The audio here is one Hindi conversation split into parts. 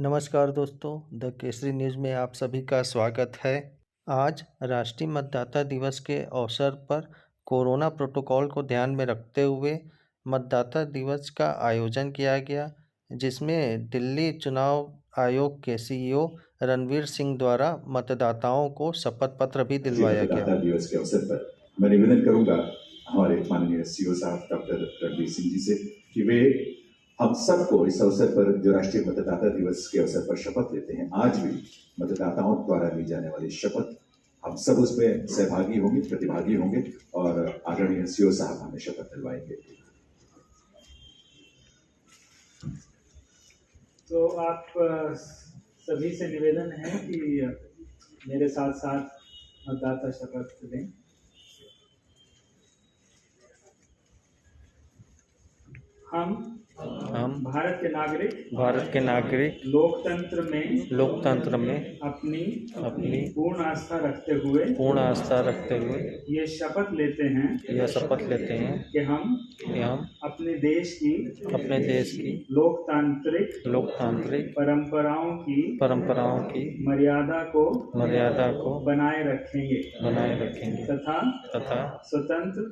नमस्कार दोस्तों, द केसरी न्यूज़ में आप सभी का स्वागत है। आज राष्ट्रीय मतदाता दिवस के अवसर पर कोरोना प्रोटोकॉल को ध्यान में रखते हुए मतदाता दिवस का आयोजन किया गया, जिसमें दिल्ली चुनाव आयोग के सीईओ रणवीर सिंह द्वारा मतदाताओं को शपथ पत्र भी दिलवाया गया। मतदाता दिवस के अवसर पर मैं निवेदन करूंगा हमारे माननीय सीईओ साहब डॉक्टर रणवीर सिंह जी से कि वे हम सबको इस अवसर पर जो राष्ट्रीय मतदाता दिवस के अवसर पर शपथ लेते हैं, आज भी मतदाताओं द्वारा ली जाने वाली शपथ हम सब उसमें सहभागी होंगे, प्रतिभागी होंगे और आदरणीय सीईओ साहब हमें शपथ दिलवाएंगे। तो आप सभी से निवेदन है कि मेरे साथ साथ मतदाता शपथ लें। हम भारत के नागरिक लोकतंत्र में अपनी पूर्ण आस्था रखते हुए ये शपथ लेते हैं कि हम अपने देश की लोकतांत्रिक परंपराओं की मर्यादा को बनाए रखेंगे तथा स्वतंत्र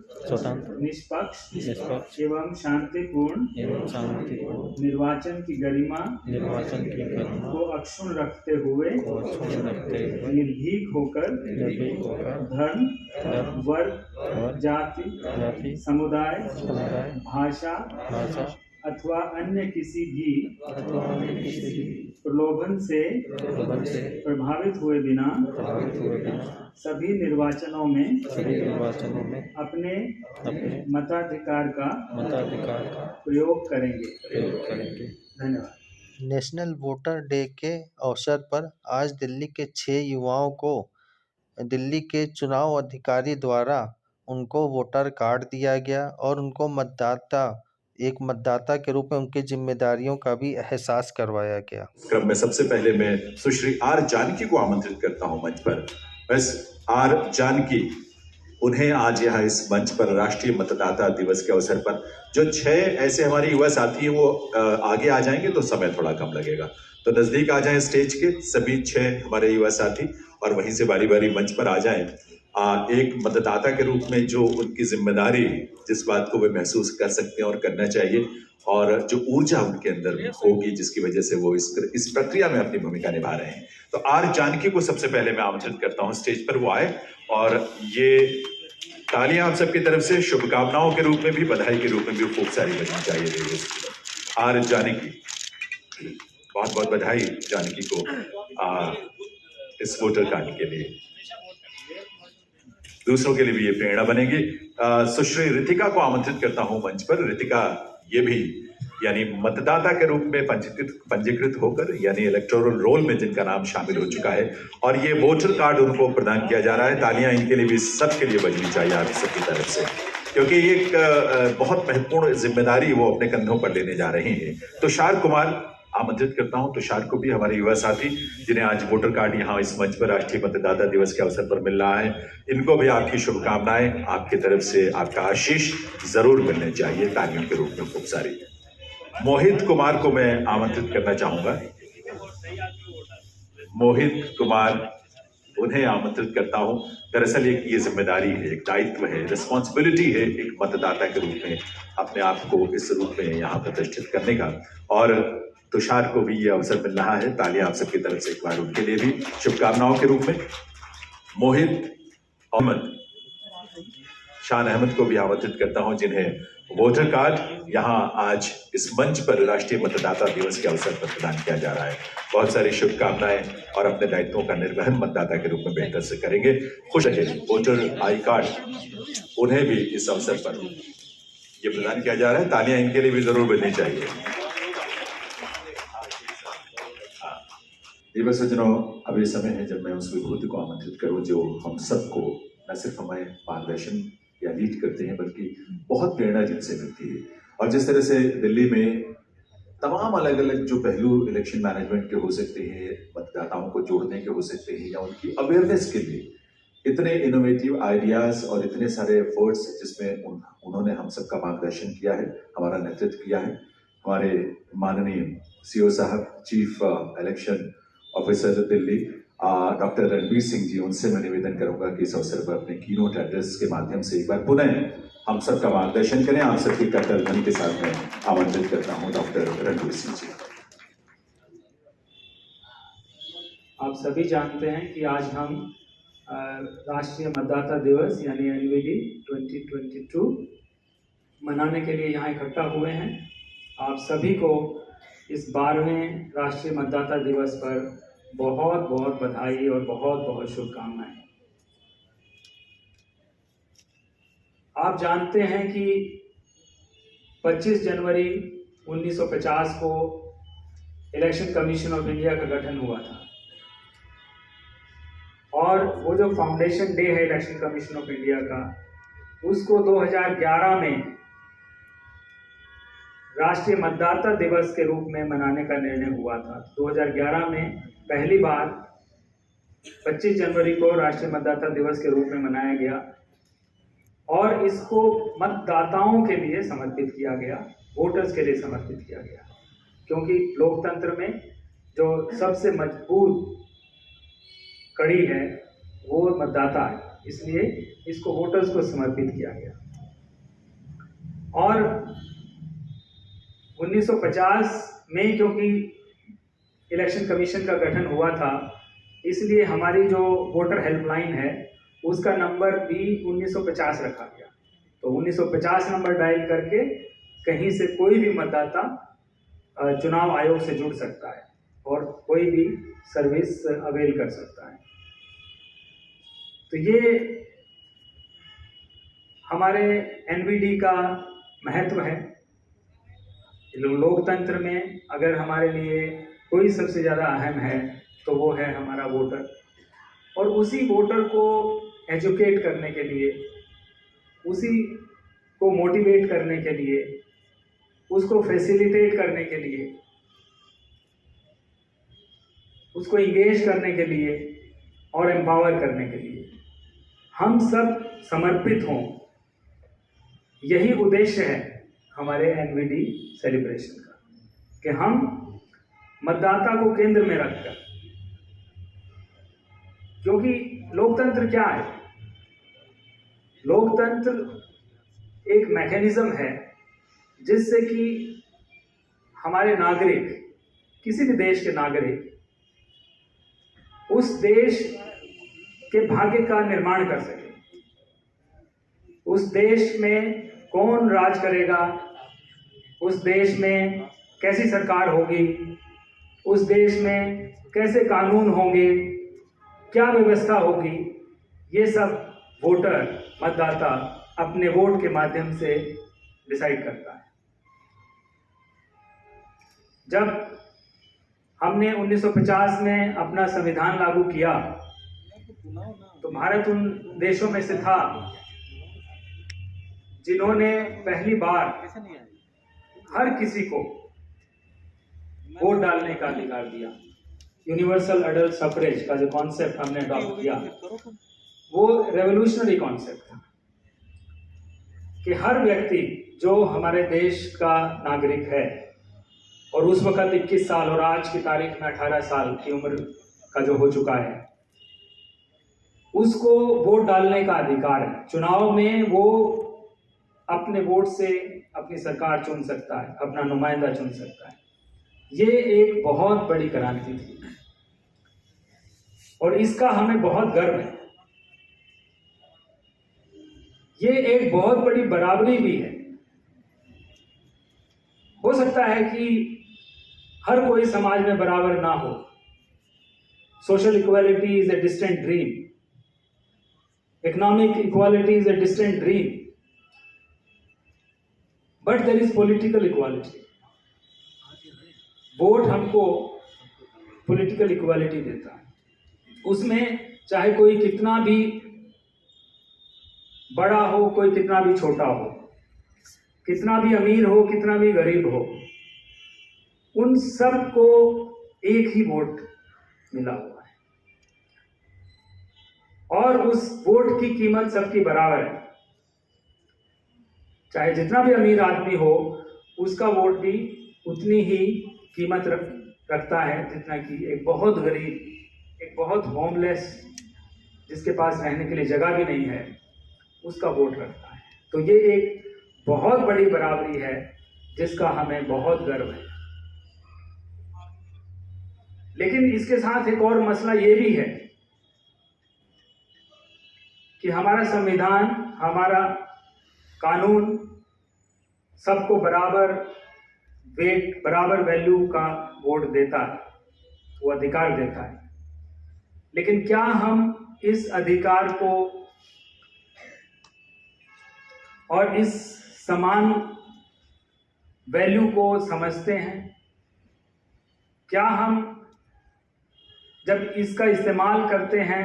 निष्पक्ष एवं शांतिपूर्ण निर्वाचन की गरिमा को अक्षुण्ण रखते हुए निर्भीक होकर धर्म, वर्ग, जाति, समुदाय, भाषा अथवा अन्य किसी भी प्रलोभन से प्रभावित हुए बिना सभी निर्वाचनों में अपने मताधिकार का प्रयोग करेंगे। धन्यवाद। नेशनल वोटर डे के अवसर पर आज दिल्ली के 6 युवाओं को दिल्ली के चुनाव अधिकारी द्वारा उनको वोटर कार्ड दिया गया और उनको एक मतदाता के रूप में उनकी जिम्मेदारियों का भी एहसास करवाया गया। क्रम में सबसे पहले मैं सुश्री आर जानकी को आमंत्रित करता हूं मंच पर। बस आर जानकी, उन्हें आज यहाँ इस मंच पर राष्ट्रीय मतदाता दिवस के अवसर पर जो 6 ऐसे हमारे युवा साथी हैं वो आगे आ जाएंगे तो समय थोड़ा कम लगेगा, तो नजदीक आ जाएं स्टेज के सभी 6 हमारे युवा साथी और वहीं से बारी बारी मंच पर आ जाएं। एक मतदाता के रूप में जो उनकी जिम्मेदारी, जिस बात को वे महसूस कर सकते हैं और करना चाहिए, और जो ऊर्जा उनके अंदर होगी जिसकी वजह से वो इस प्रक्रिया में अपनी भूमिका निभा रहे हैं। तो आर जानकी को सबसे पहले मैं आमंत्रित करता हूं स्टेज पर, वो आए और ये तालियां आप सबकी तरफ से शुभकामनाओं के रूप में भी, बधाई के रूप में भी खूब सारी बजनी चाहिए। आर जानकी, बहुत बहुत बधाई जानकी को इस वोटर कार्ड के लिए, दूसरों के लिए भी ये प्रेरणा बनेगी। सुश्री रितिका को आमंत्रित करता हूं मंच पर। रितिका ये भी यानी मतदाता के रूप में पंजीकृत होकर यानी इलेक्टोरल रोल में जिनका नाम शामिल हो चुका है और ये वोटर कार्ड उनको प्रदान किया जा रहा है। तालियां इनके लिए भी सबके लिए बजनी चाहिए आप सबकी तरफ से, क्योंकि ये एक बहुत महत्वपूर्ण जिम्मेदारी वो अपने कंधों पर लेने जा रहे हैं। तुषार कुमार आमंत्रित करता हूं, तुषार को भी, हमारे युवा साथी जिन्हें आज वोटर कार्ड यहाँ इस मंच पर राष्ट्रीय मतदाता दिवस के अवसर पर मिल रहा है, इनको भी आपकी शुभकामनाएं, आपकी तरफ से आपका आशीष जरूर मिलने चाहिए तालियों के रूप में खूब सारी। मोहित कुमार को मैं आमंत्रित करना चाहूंगा। मोहित कुमार, उन्हें आमंत्रित करता हूं। दरअसल एक ये जिम्मेदारी है, एक दायित्व है, रिस्पॉन्सिबिलिटी है एक मतदाता के रूप में अपने आप को इस रूप में यहाँ प्रतिष्ठित करने का, और तुषार को भी ये अवसर मिल रहा है। तालियां आप सबकी तरफ से एक बार उनके लिए भी शुभकामनाओं के रूप में। मोहित अहमद, शान अहमद को भी आमंत्रित करता हूं, जिन्हें वोटर कार्ड यहाँ आज इस मंच पर राष्ट्रीय मतदाता दिवस के अवसर पर प्रदान किया जा रहा है। बहुत सारी शुभकामनाएं और अपने दायित्वों का निर्वहन मतदाता के रूप में बेहतर से करेंगे। खुश रहे। वोटर आई कार्ड उन्हें भी इस अवसर पर ये प्रदान किया जा रहा है। तालियां इनके लिए भी जरूर बजनी चाहिए। ये सज्जनों, अब ये समय है जब मैं उस विभूति को आमंत्रित करूं जो हम सबको न सिर्फ हमें मार्गदर्शन या लीड करते हैं बल्कि बहुत प्रेरणा जिनसे मिलती है। और जिस तरह से दिल्ली में तमाम अलग अलग जो पहलू इलेक्शन मैनेजमेंट के हो सकते हैं, मतदाताओं को जोड़ने के हो सकते हैं या उनकी अवेयरनेस के लिए इतने इनोवेटिव आइडियाज और इतने सारे एफर्ट्स जिसमें उन्होंने हम सबका मार्गदर्शन किया है, हमारा नेतृत्व किया है, हमारे माननीय सीओ साहब, chief election officer Delhi doctor Ranbir Singh ji, उनसे मैं निवेदन करूंगा कि इस अवसर पर अपने कीनोट एड्रेस के माध्यम से एक बार पुनः हम सबका मार्गदर्शन करें। आप सबके कट्टर ध्वनि के साथ में आमंत्रित करता हूं डॉक्टर रणबीर सिंह जी। आप सभी जानते हैं कि आज हम राष्ट्रीय मतदाता दिवस यानी एनवीडी 2022 मनाने के लिए यहाँ इकट्ठा हुए हैं। आप सभी को इस 12वें राष्ट्रीय मतदाता दिवस पर बहुत बहुत बधाई और बहुत बहुत शुभकामनाएं। आप जानते हैं कि 25 जनवरी 1950 को इलेक्शन कमीशन ऑफ इंडिया का गठन हुआ था और वो जो फाउंडेशन डे है इलेक्शन कमीशन ऑफ इंडिया का, उसको 2011 में राष्ट्रीय मतदाता दिवस के रूप में मनाने का निर्णय हुआ था। 2011 में पहली बार 25 जनवरी को राष्ट्रीय मतदाता दिवस के रूप में मनाया गया और इसको मतदाताओं के लिए समर्पित किया गया, वोटर्स के लिए समर्पित किया गया, क्योंकि लोकतंत्र में जो सबसे मजबूत कड़ी है वो मतदाता है, इसलिए इसको वोटर्स को समर्पित किया गया। और 1950 में क्योंकि इलेक्शन कमीशन का गठन हुआ था, इसलिए हमारी जो वोटर हेल्पलाइन है उसका नंबर भी 1950 रखा गया। तो 1950 नंबर डायल करके कहीं से कोई भी मतदाता चुनाव आयोग से जुड़ सकता है और कोई भी सर्विस अवेल कर सकता है। तो ये हमारे एनवीडी का महत्व है। लोकतंत्र में अगर हमारे लिए कोई सबसे ज़्यादा अहम है तो वो है हमारा वोटर, और उसी वोटर को एजुकेट करने के लिए, उसी को मोटिवेट करने के लिए, उसको फैसिलिटेट करने के लिए, उसको इंगेज करने के लिए और एम्पावर करने के लिए हम सब समर्पित हों, यही उद्देश्य है हमारे एनवीडी सेलिब्रेशन का, कि हम मतदाता को केंद्र में रखकर, क्योंकि लोकतंत्र क्या है? लोकतंत्र एक मैकेनिज्म है जिससे कि हमारे नागरिक, किसी भी देश के नागरिक, उस देश के भाग्य का निर्माण कर सके। उस देश में कौन राज करेगा, उस देश में कैसी सरकार होगी, उस देश में कैसे कानून होंगे, क्या व्यवस्था होगी, ये सब वोटर, मतदाता अपने वोट के माध्यम से डिसाइड करता है। जब हमने 1950 में अपना संविधान लागू किया तो भारत उन देशों में से था जिन्होंने पहली बार हर किसी को वोट डालने का अधिकार दिया। यूनिवर्सल एडल्ट सफरेज का जो कॉन्सेप्ट हमने अडॉप्ट किया, वो रेवोल्यूशनरी कॉन्सेप्ट था कि हर व्यक्ति जो हमारे देश का नागरिक है और उस वक्त 21 साल और आज की तारीख में 18 साल की उम्र का जो हो चुका है, उसको वोट डालने का अधिकार है। चुनाव में वो अपने वोट से अपनी सरकार चुन सकता है, अपना नुमाइंदा चुन सकता है। ये एक बहुत बड़ी क्रांति थी और इसका हमें बहुत गर्व है। ये एक बहुत बड़ी बराबरी भी है। हो सकता है कि हर कोई समाज में बराबर ना हो। Social equality is a distant dream, economic equality is a distant dream, but there is political equality. Vote हमको पॉलिटिकल इक्वालिटी देता है। उसमें चाहे कोई कितना भी बड़ा हो, कोई कितना भी छोटा हो, कितना भी अमीर हो, कितना भी गरीब हो, उन सब को एक ही वोट मिला हुआ है और उस वोट की कीमत सबकी बराबर है। चाहे जितना भी अमीर आदमी हो, उसका वोट भी उतनी ही कीमत रखता है जितना कि एक बहुत गरीब, एक बहुत होमलेस, जिसके पास रहने के लिए जगह भी नहीं है, उसका वोट रखता है। तो ये एक बहुत बड़ी बराबरी है जिसका हमें बहुत गर्व है। लेकिन इसके साथ एक और मसला ये भी है कि हमारा संविधान, हमारा कानून सबको बराबर वेट, बराबर वैल्यू का वोट देता है, वो अधिकार देता है। लेकिन क्या हम इस अधिकार को और इस समान वैल्यू को समझते हैं? क्या हम जब इसका इस्तेमाल करते हैं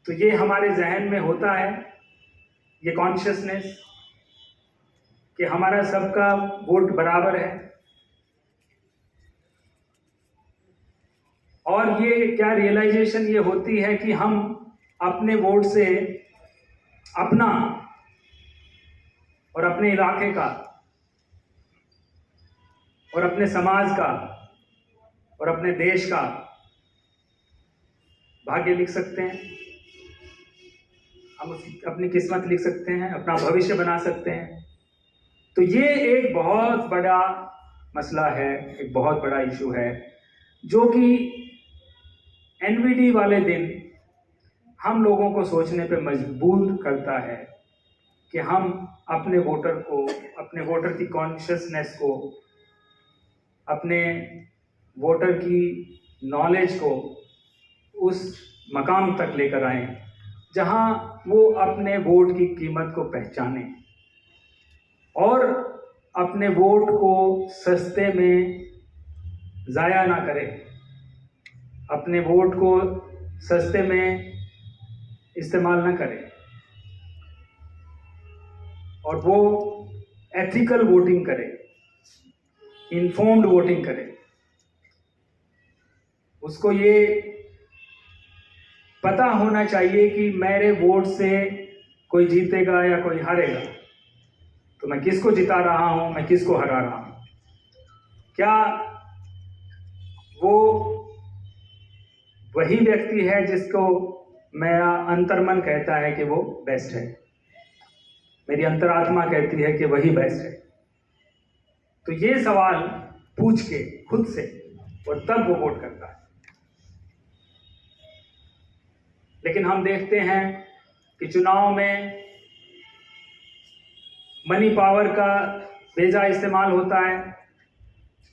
तो ये हमारे जहन में होता है, ये कॉन्शियसनेस कि हमारा सबका वोट बराबर है? और ये क्या रियलाइजेशन ये होती है कि हम अपने वोट से अपना और अपने इलाके का और अपने समाज का और अपने देश का भाग्य लिख सकते हैं, हम अपनी किस्मत लिख सकते हैं, अपना भविष्य बना सकते हैं। तो ये एक बहुत बड़ा मसला है, एक बहुत बड़ा इशू है, जो कि एनवीडी वाले दिन हम लोगों को सोचने पे मजबूर करता है कि हम अपने वोटर को, अपने वोटर की कॉन्शियसनेस को, अपने वोटर की नॉलेज को उस मकाम तक लेकर आए जहां वो अपने वोट की कीमत को पहचाने और अपने वोट को सस्ते में ज़ाया ना करे, अपने वोट को सस्ते में इस्तेमाल ना करे और वो एथिकल वोटिंग करे, इन्फॉर्म्ड वोटिंग करे। उसको ये पता होना चाहिए कि मेरे वोट से कोई जीतेगा या कोई हारेगा, तो मैं किसको जिता रहा हूं, मैं किसको हरा रहा हूं। क्या वो वही व्यक्ति है जिसको मेरा अंतर्मन कहता है कि वो बेस्ट है, मेरी अंतरात्मा कहती है कि वही बेस्ट है? तो ये सवाल पूछ के खुद से और तब वो वोट करता है। लेकिन हम देखते हैं कि चुनाव में मनी पावर का बेजा इस्तेमाल होता है,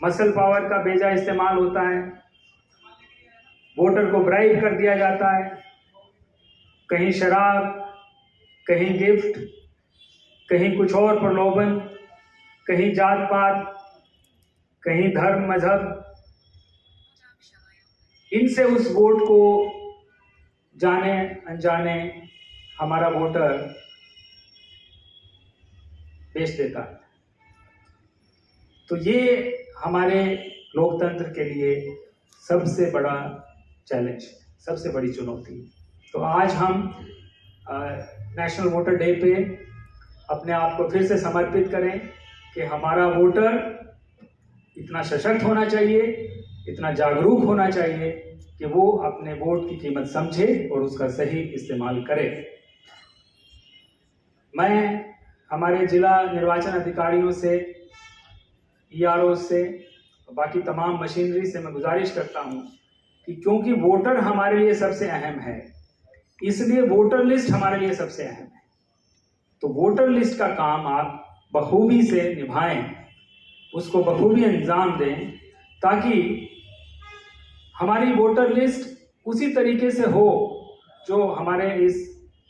मसल पावर का बेजा इस्तेमाल होता है, वोटर को ब्राइब कर दिया जाता है, कहीं शराब, कहीं गिफ्ट, कहीं कुछ और प्रलोभन, कहीं जात पात, कहीं धर्म मजहब, इनसे उस वोट को जाने अनजाने हमारा वोटर बेच देता है। तो ये हमारे लोकतंत्र के लिए सबसे बड़ा चैलेंज, सबसे बड़ी चुनौती। तो आज हम नेशनल वोटर डे पे अपने आप को फिर से समर्पित करें कि हमारा वोटर इतना सशक्त होना चाहिए, इतना जागरूक होना चाहिए कि वो अपने वोट की कीमत समझे और उसका सही इस्तेमाल करे। मैं हमारे जिला निर्वाचन अधिकारियों से, ERO से, बाकी तमाम मशीनरी से मैं गुजारिश करता हूं कि क्योंकि वोटर हमारे लिए सबसे अहम है, इसलिए वोटर लिस्ट हमारे लिए सबसे अहम है। तो वोटर लिस्ट का काम आप बखूबी से निभाएं, उसको बखूबी अंजाम दें, ताकि हमारी वोटर लिस्ट उसी तरीके से हो जो हमारे इस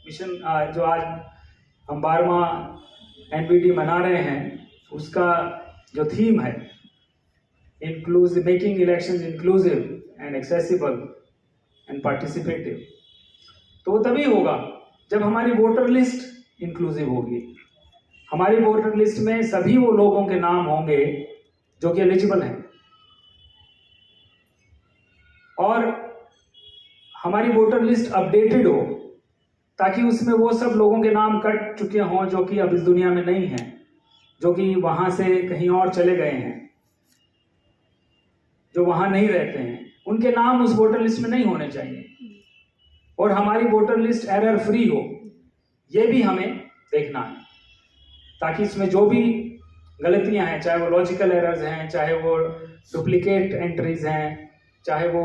मिशन, जो आज हम 12वां एनवीडी मना रहे हैं, उसका जो थीम है inclusive, making elections inclusive and accessible and participative. तो वो तभी होगा जब हमारी वोटर लिस्ट इंक्लूसिव होगी। हमारी वोटर लिस्ट में सभी वो लोगों के नाम होंगे जो कि एलिजिबल हैं, और हमारी वोटर लिस्ट अपडेटेड हो, ताकि उसमें वो सब लोगों के नाम कट चुके हों जो कि अब इस दुनिया में नहीं हैं, जो कि वहाँ से कहीं और चले गए हैं, जो वहाँ नहीं रहते हैं, उनके नाम उस वोटर लिस्ट में नहीं होने चाहिए। और हमारी वोटर लिस्ट एरर फ्री हो, ये भी हमें देखना है, ताकि इसमें जो भी गलतियां हैं, चाहे वो लॉजिकल एरर्स हैं, चाहे वो डुप्लीकेट एंट्रीज हैं, चाहे वो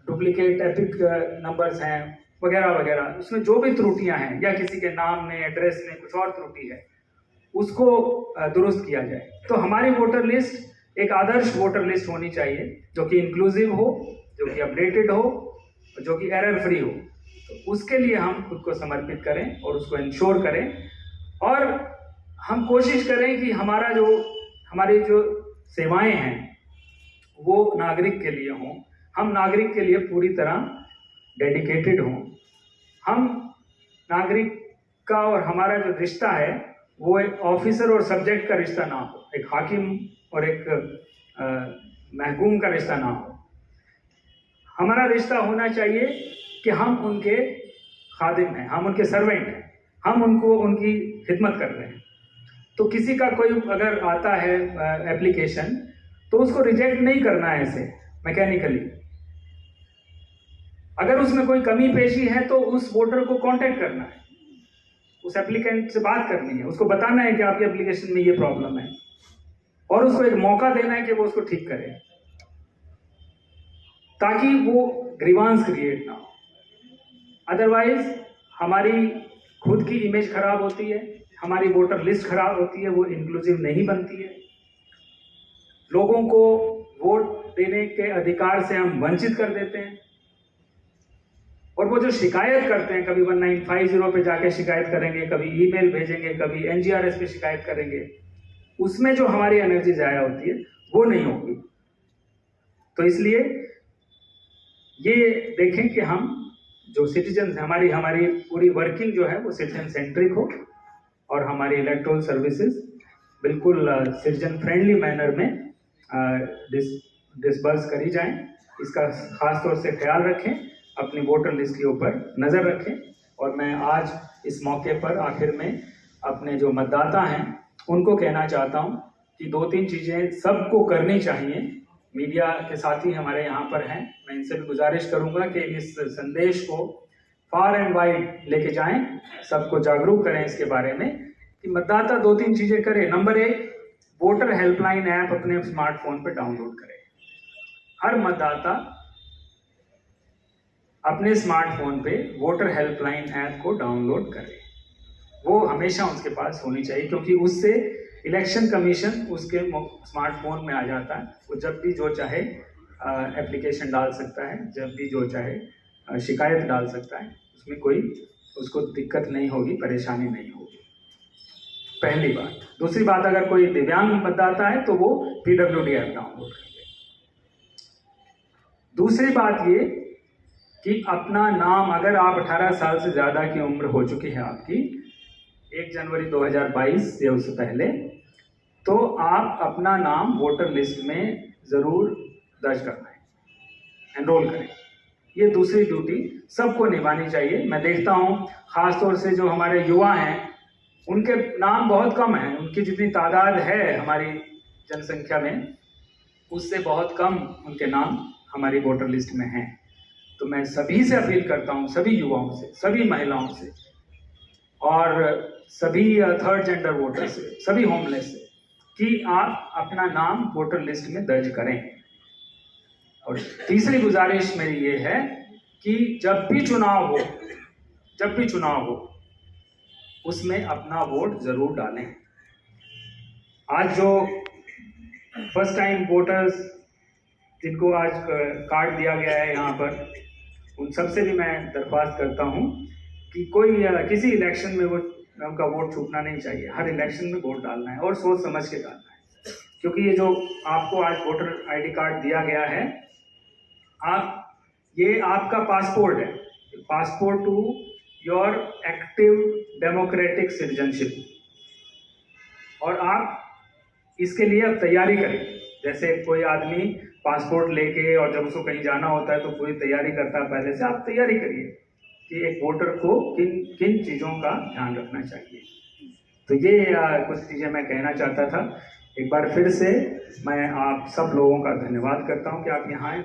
डुप्लीकेट एपिक नंबर्स हैं, वगैरह वगैरह, उसमें जो भी त्रुटियां हैं या किसी के नाम में, एड्रेस में कुछ और त्रुटि है, उसको दुरुस्त किया जाए। तो हमारी वोटर लिस्ट एक आदर्श वोटर लिस्ट होनी चाहिए, जो कि इंक्लूसिव हो, जो कि अपडेटेड हो, जो कि एरर फ्री हो। तो उसके लिए हम खुद को समर्पित करें और उसको इंश्योर करें, और हम कोशिश करें कि हमारी जो सेवाएं हैं वो नागरिक के लिए हों, हम नागरिक के लिए पूरी तरह डेडिकेटेड हों। हम नागरिक का और हमारा जो रिश्ता है वो एक ऑफिसर और सब्जेक्ट का रिश्ता ना हो, एक हाकिम और एक महकूम का रिश्ता ना हो। हमारा रिश्ता होना चाहिए कि हम उनके खादिम हैं, हम उनके सर्वेंट हैं, हम उनकी खिदमत कर रहे हैं। तो किसी का कोई अगर आता है एप्लीकेशन, तो उसको रिजेक्ट नहीं करना है ऐसे मैकेनिकली। अगर उसमें कोई कमी पेशी है तो उस वोटर को कांटेक्ट करना है, उस एप्लीकेंट से बात करनी है, उसको बताना है कि आपके एप्लीकेशन में ये प्रॉब्लम है, और उसको एक मौका देना है कि वो उसको ठीक करे, ताकि वो ग्रीवांस क्रिएट ना हो। अदरवाइज हमारी खुद की इमेज खराब होती है, हमारी वोटर लिस्ट खराब होती है, वो इंक्लूसिव नहीं बनती है, लोगों को वोट देने के अधिकार से हम वंचित कर देते हैं। और वो जो शिकायत करते हैं, कभी 1950 पे जाके शिकायत करेंगे, कभी ईमेल भेजेंगे, कभी एनजीआरएस पे शिकायत करेंगे, उसमें जो हमारी एनर्जी जाया होती है वो नहीं होगी। तो इसलिए ये देखें कि हम जो सिटीजन, हमारी पूरी वर्किंग जो है वो सिटीजन सेंट्रिक हो, और हमारी इलेक्टोरल सर्विसेज बिल्कुल सिटीजन फ्रेंडली मैनर में डिस्बर्स करी जाएं। इसका खास तौर से ख्याल रखें, अपनी वोटर लिस्ट के ऊपर नज़र रखें। और मैं आज इस मौके पर आखिर में अपने जो मतदाता हैं उनको कहना चाहता हूं कि 2-3 चीज़ें सबको करनी चाहिए। मीडिया के साथी हमारे यहाँ पर हैं, मैं इनसे भी गुजारिश करूंगा कि इस संदेश को फार एंड वाइड लेके जाएं, सबको जागरूक करें इसके बारे में कि मतदाता 2-3 चीज़ें करें। नंबर 1, वोटर हेल्पलाइन ऐप अपने स्मार्टफोन पर डाउनलोड करें। हर मतदाता अपने स्मार्टफोन पे वोटर हेल्पलाइन ऐप को डाउनलोड करें, वो हमेशा उसके पास होनी चाहिए, क्योंकि उससे इलेक्शन कमीशन उसके स्मार्टफोन में आ जाता है। वो जब भी जो चाहे एप्लीकेशन डाल सकता है, जब भी जो चाहे शिकायत डाल सकता है, उसमें कोई उसको दिक्कत नहीं होगी, परेशानी नहीं होगी। पहली बात। दूसरी बात, अगर कोई दिव्यांग मतदाता है तो वो PWD ऐप डाउनलोड कर ले। दूसरी बात ये कि अपना नाम, अगर आप 18 साल से ज़्यादा की उम्र हो चुकी है आपकी 1 जनवरी 2022 या उससे पहले, तो आप अपना नाम वोटर लिस्ट में ज़रूर दर्ज करना है, एनरोल करें। ये दूसरी ड्यूटी सबको निभानी चाहिए। मैं देखता हूँ ख़ास तौर से जो हमारे युवा हैं, उनके नाम बहुत कम हैं, उनकी जितनी तादाद है हमारी जनसंख्या में, उससे बहुत कम उनके नाम हमारी वोटर लिस्ट में हैं। तो मैं सभी से अपील करता हूँ, सभी युवाओं से, सभी महिलाओं से, और सभी थर्ड जेंडर वोटर से, सभी होमलेस से, कि आप अपना नाम वोटर लिस्ट में दर्ज करें। और तीसरी गुजारिश मेरी ये है कि जब भी चुनाव हो उसमें अपना वोट जरूर डालें। आज जो फर्स्ट टाइम वोटर्स जिनको आज कार्ड दिया गया है यहाँ पर, उन सबसे भी मैं दरख्वास्त करता हूँ कि किसी इलेक्शन में उनका वोट छूटना नहीं चाहिए। हर इलेक्शन में वोट डालना है और सोच समझ के डालना है, क्योंकि ये जो आपको आज वोटर आईडी कार्ड दिया गया है, ये आपका पासपोर्ट है, passport to your active democratic citizenship. और आप इसके लिए अब तैयारी करें। जैसे कोई आदमी पासपोर्ट लेके और जब उसको कहीं जाना होता है तो पूरी तैयारी करता है, पहले से आप तैयारी करिए कि एक वोटर को किन किन चीज़ों का ध्यान रखना चाहिए। तो तो ये कुछ चीज़ें मैं कहना चाहता था। एक बार फिर से मैं आप सब लोगों का धन्यवाद करता हूं कि आप यहाँ आए।